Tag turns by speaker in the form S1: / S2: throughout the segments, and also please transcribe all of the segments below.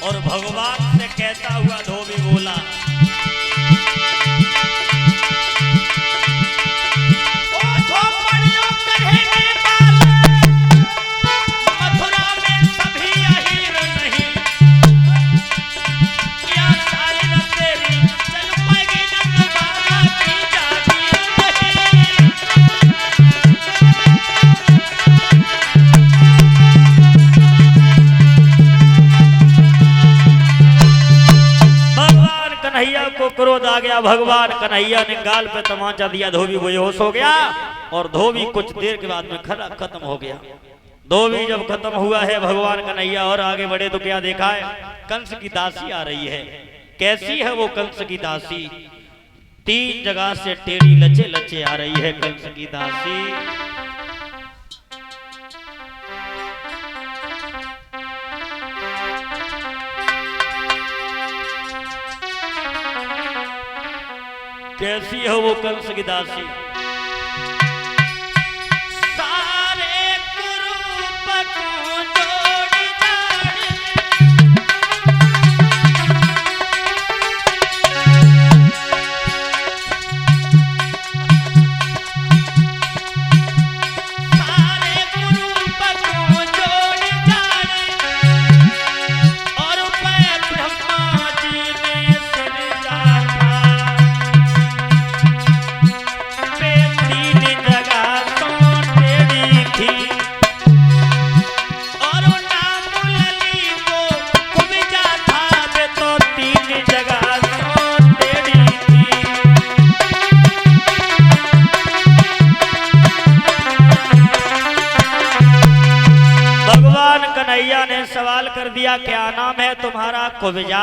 S1: और भगवान से कहता हुआ धोबी बोला, कन्हैया को क्रोध आ गया। भगवान कन्हैया ने गाल पे तमाचा दिया, धोबी बेहोश हो गया और धोबी कुछ देर के बाद में खत्म हो गया। धोबी जब खत्म हुआ है, भगवान कन्हैया और आगे बढ़े तो क्या देखा है, कंस की दासी आ रही है। कैसी है वो कंस की दासी? 3 जगह से टेढ़ी लचे लचे आ रही है कंस की दासी। कैसी है वो कंस की दासी? सारे कुरूप को जोड़ी सारे कुरूप को जोड़ी और ब्रह्मा जी ने सृजा कन्हैया ने सवाल कर दिया, क्या नाम है तुम्हारा? कुब्जा।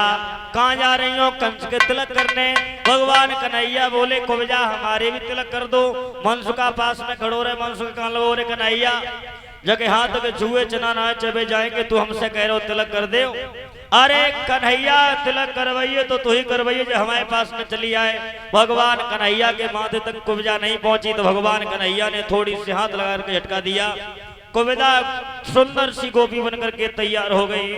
S1: कहाँ जा रही हो? कंस के तिलक करने। भगवान कन्हैया बोले, कुब्जा हमारे भी तिलक कर दो। मनसुका पास में खड़ो रहे, मनसुका कहाँ लो रे कन्हैया, जगह हाथ के छुए चना ना चबे जाएंगे, तू हमसे कह रहे हो तिलक कर दे। अरे कन्हैया तिलक करवाइए तो तू ही करवाइए जो हमारे पास में चली आए। भगवान कन्हैया के माथे तक कुब्जा नहीं पहुंची तो भगवान कन्हैया ने थोड़ी सी हाथ लगा के झटका दिया। कुब्जा सुंदर सी गोपी बनकर के तैयार हो गई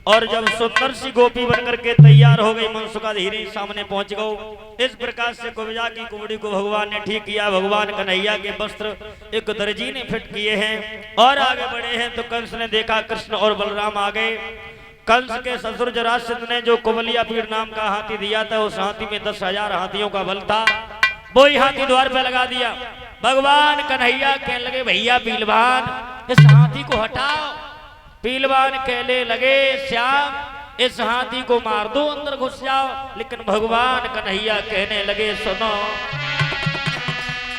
S1: और जब सुंदर सी गोपी बनकर के तैयार हो गई, मनसुका धीरे सामने पहुंच गई। इस प्रकार से कुब्जा की कुबड़ी को भगवान ने ठीक किया। भगवान कन्हैया के वस्त्र एक दर्जी ने फिट किए हैं और आगे बढ़े हैं तो कंस ने देखा कृष्ण और बलराम आ गए। कंस के ससुर जरासंध ने जो कुबलिया पीड़ नाम का हाथी दिया था, उस हाथी में 10,000 हाथियों का बल था, वो ही हाथी द्वार पे लगा दिया। भगवान कन्हैया कहने लगे, भैया पीलवान इस हाथी को हटाओ। पीलवान कहने लगे, श्याम इस हाथी को मार दो, अंदर घुस जाओ। लेकिन भगवान कन्हैया कहने लगे, सुनो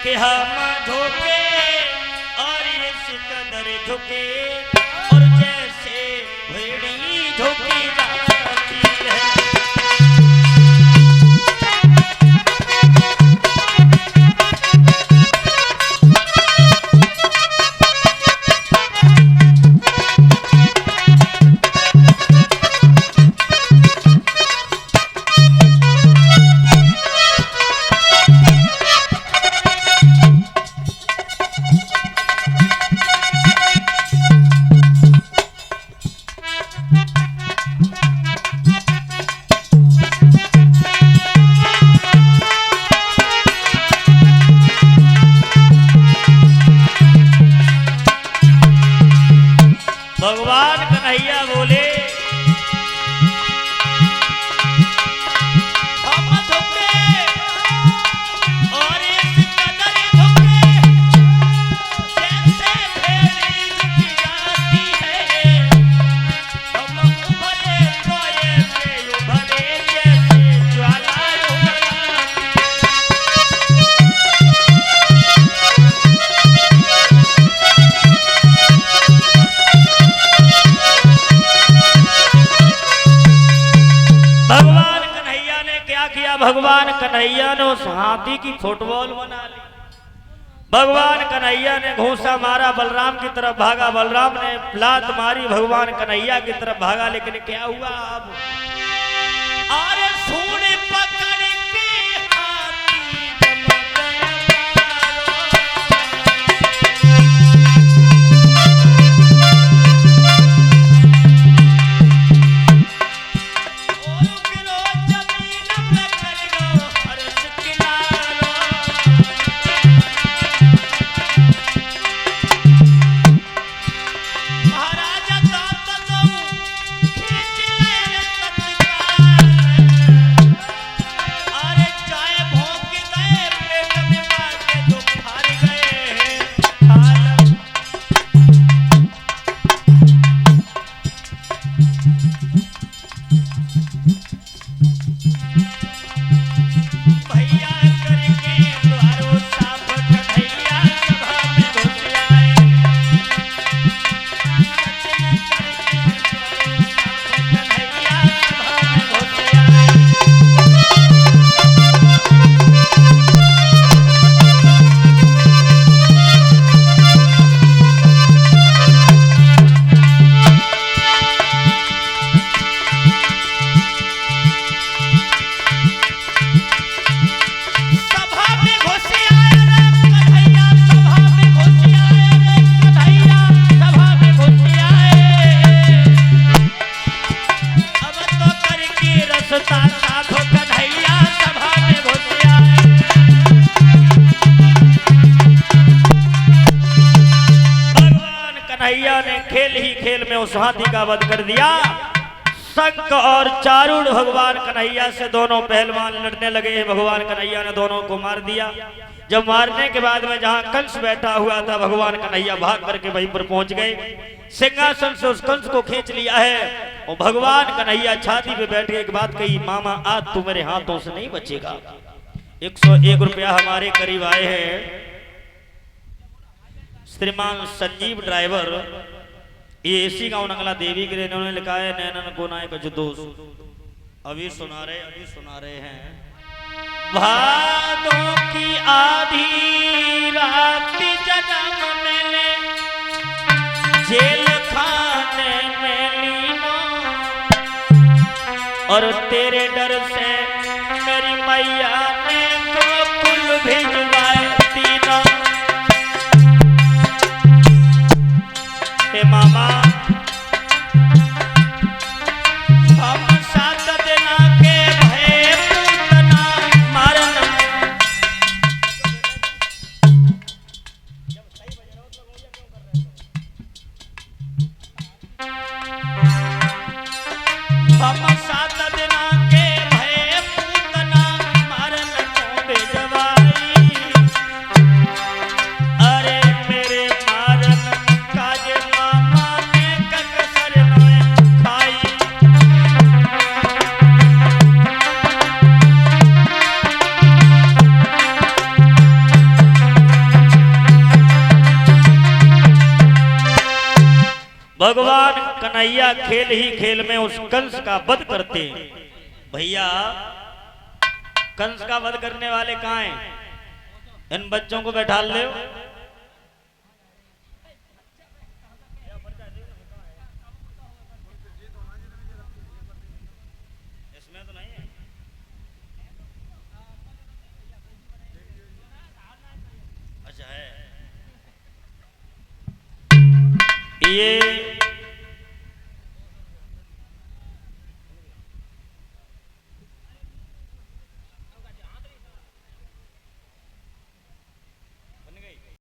S1: कि हम झुके और ये सिकंदर झुके और जैसे भेड़ी झुकी जाती है। भगवान कन्हैया बोले, हम झुके और इस कदर झुके जैसे भेड़ी झुकी जाती है। हम उभरे तो ऐसे उभरे जैसे ज्वाला भगवान कन्हैया ने क्या किया? भगवान कन्हैया ने उस हाथी की फुटबॉल बना ली। भगवान कन्हैया ने घूंसा मारा, बलराम की तरफ भागा, बलराम ने लात मारी, भगवान कन्हैया की तरफ भागा। लेकिन क्या हुआ? अब अरे सूंड पकड़ के हाथी भैया करके द्वारो साफ कन्हैया सभा में घुस आए। कन्हैया सभा में घुस आए। सभा में घुस आए रे कन्हैया सभा में घुस आए रे कन्हैया सभा में घुस आए। अब तो करके रसता साफ कन्हैया सभा में घुस आए। भगवान कन्हैया ने खेल ही खेल में उस हाथी का वध कर दिया। शंख और चारूढ़ भगवान कन्हैया से दोनों पहलवान लड़ने लगे। भगवान कन्हैया ने दोनों को मार दिया। जब मारने के बाद में जहां कंस बैठा हुआ था, भगवान कन्हैया भाग करके वहीं पर पहुंच गए। सिंहासन से उस कंस को खींच लिया है और भगवान कन्हैया छाती पे बैठ के एक बात कही, मामा आज तू मेरे हाथों से नहीं बचेगा। 101 रुपया हमारे करीब आए हैं। श्रीमान संजीव ड्राइवर, ये एसी गांव नंगला देवी के इन्होंने लिखा है नैनन गोनाए का जो दोस्त अभी सुना रहे हैं। भादों की आधी रात जन्म मैंने जेल खाने में लीनो और तेरे डर से मेरी मैया ने गोकुल भिजवाए तीनों। हे मामा हम 7 दिना के भय पूतना मारन। हम 7 दिना के भय पूतना मारन को भिजवाई। अरे मेरे मारन काज मामा ने कसर न खाई। भगवान कन्हैया खेल ही खेल में उस कंस का वध करते। भैया कंस का वध करने वाले कहाँ हैं? इन बच्चों को बैठा ले। इसमें तो नहीं है। अच्छा है। ये